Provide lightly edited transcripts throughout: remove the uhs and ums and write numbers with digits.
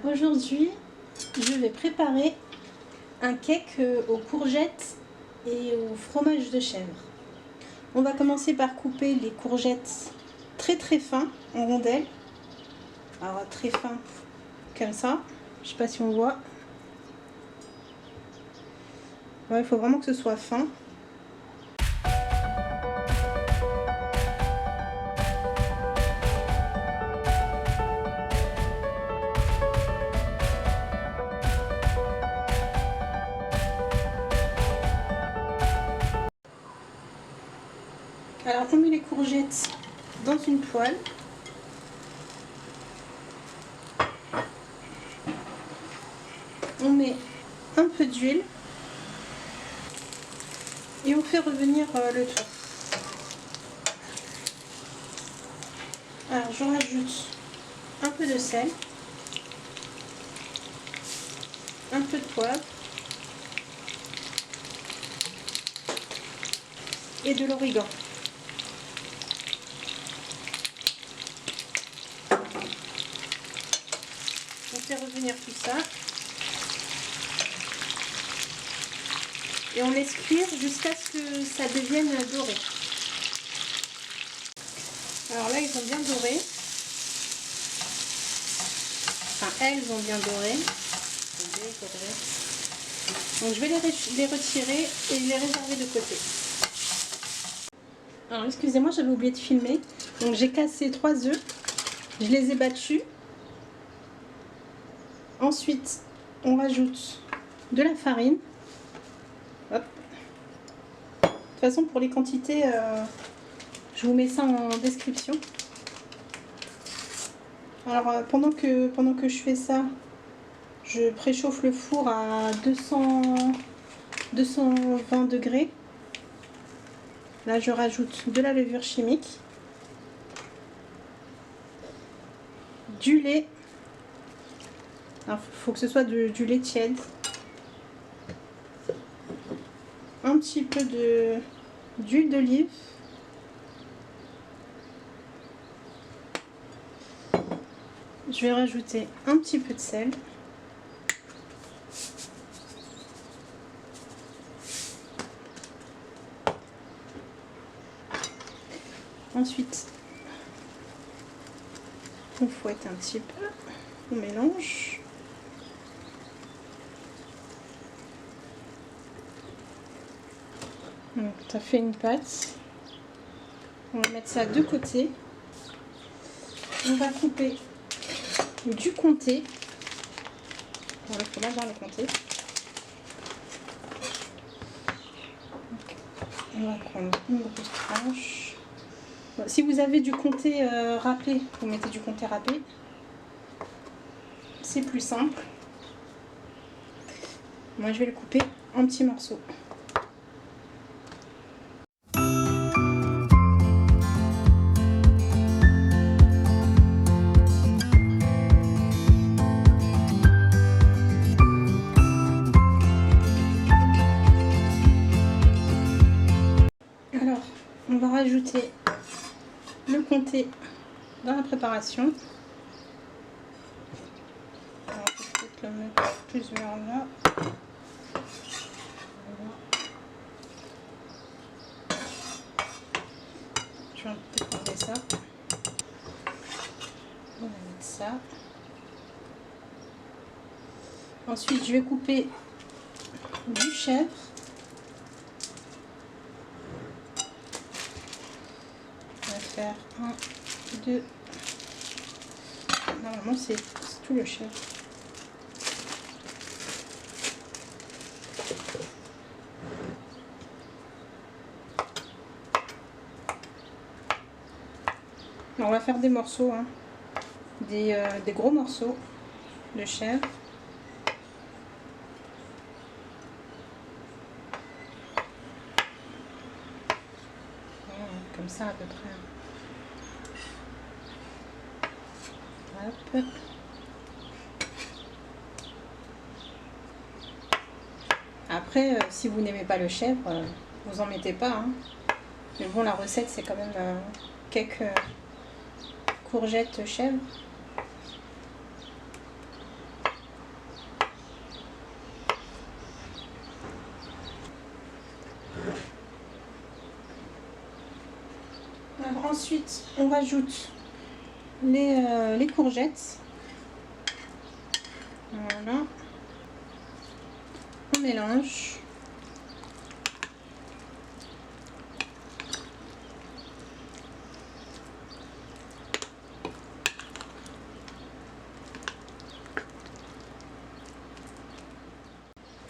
Aujourd'hui, je vais préparer un cake aux courgettes et au fromage de chèvre. On va commencer par couper les courgettes très fins en rondelles. Alors très fin comme ça, je sais pas si on voit. Ouais, il faut vraiment que ce soit fin. Alors on met les courgettes dans une poêle. On met un peu d'huile et on fait revenir le tout. Alors je rajoute un peu de sel, un peu de poivre et de l'origan. On fait revenir tout ça et on laisse cuire jusqu'à ce que ça devienne doré. Alors là, ils ont bien doré. Enfin, elles ont bien doré. Donc je vais les retirer et les réserver de côté. Alors excusez-moi, j'avais oublié de filmer. Donc j'ai cassé 3 œufs. Je les ai battus. Ensuite, on rajoute de la farine. Hop. De toute façon, pour les quantités, je vous mets ça en description. Alors, pendant que je fais ça, je préchauffe le four à 220 degrés. Là, je rajoute de la levure chimique, du lait. Alors, il faut que ce soit du lait tiède. Un petit peu d'huile d'olive. Je vais rajouter un petit peu de sel. Ensuite, on fouette un petit peu, on mélange. Donc, ça fait une pâte. On va mettre ça de côté. On va couper du comté. Bon, le fromage dans le comté. On va prendre une grosse tranche. Bon, si vous avez du comté râpé, vous mettez du comté râpé. C'est plus simple. Moi, je vais le couper en petits morceaux. Alors, on va rajouter le comté dans la préparation. Alors, je vais peut-être le mettre plus vers là. Voilà. Je vais peut-être enlever ça. On va mettre ça. Ensuite, je vais couper du chèvre. On va faire 1, 2. Normalement, c'est tout le chèvre. Alors, on va faire des morceaux, hein. Des gros morceaux de chèvre. Comme ça à peu près. Hop. Après, si vous n'aimez pas le chèvre, vous en mettez pas, hein. Mais bon, la recette c'est quand même quelques courgettes chèvre. Ensuite, on rajoute les courgettes. Voilà. On mélange.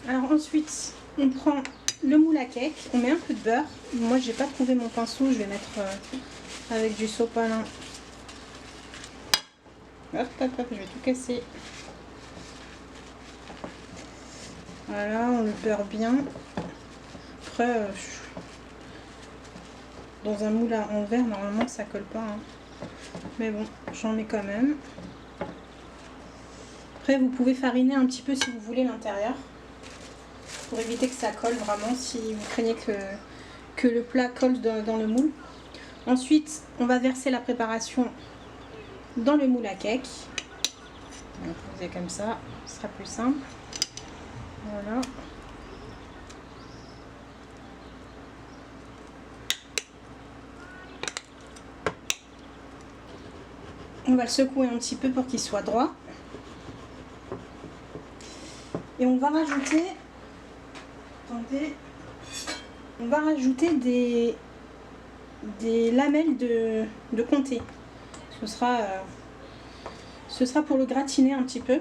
Alors ensuite, on prend le moule à cake, on met un peu de beurre. Moi, j'ai pas trouvé mon pinceau, je vais mettre avec du sopalin. Hop, hop, hop, je vais tout casser. Voilà, on le beurre bien. Après, dans un moule en verre, normalement, ça colle pas. Hein. Mais bon, j'en mets quand même. Après, vous pouvez fariner un petit peu si vous voulez l'intérieur. Pour éviter que ça colle vraiment, si vous craignez que le plat colle dans le moule. Ensuite, on va verser la préparation dans le moule à cake. On va poser comme ça, ce sera plus simple. Voilà. On va le secouer un petit peu pour qu'il soit droit. Et on va rajouter, attendez, on va rajouter des lamelles de comté. Ce sera pour le gratiner un petit peu.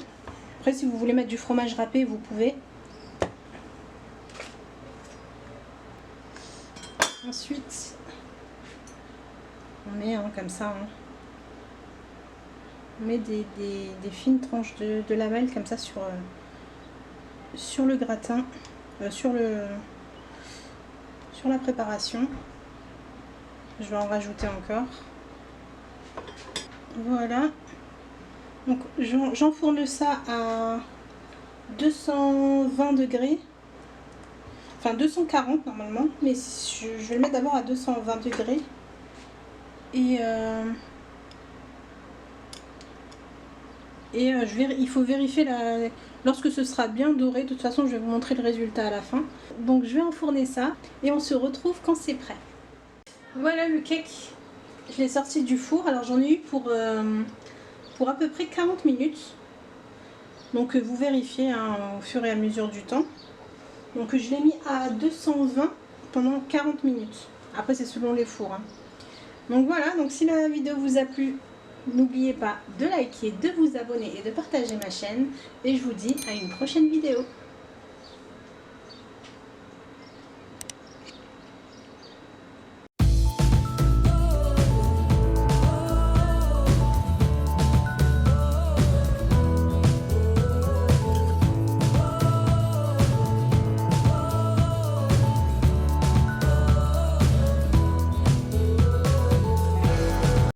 Après, si vous voulez mettre du fromage râpé, vous pouvez. Ensuite, on met comme ça. Hein. On met des fines tranches de lamelles comme ça sur le gratin, sur la préparation. Je vais en rajouter encore. Voilà. Donc j'enfourne ça à 220 degrés. Enfin 240 normalement, mais je vais le mettre d'abord à 220 degrés. Et il faut vérifier lorsque ce sera bien doré. De toute façon, je vais vous montrer le résultat à la fin. Donc je vais enfourner ça et on se retrouve quand c'est prêt. Voilà le cake, je l'ai sorti du four. Alors j'en ai eu pour à peu près 40 minutes. Donc vous vérifiez hein, au fur et à mesure du temps. Donc je l'ai mis à 220 pendant 40 minutes. Après c'est selon les fours. Hein. Donc voilà, donc si la vidéo vous a plu, n'oubliez pas de liker, de vous abonner et de partager ma chaîne. Et je vous dis à une prochaine vidéo.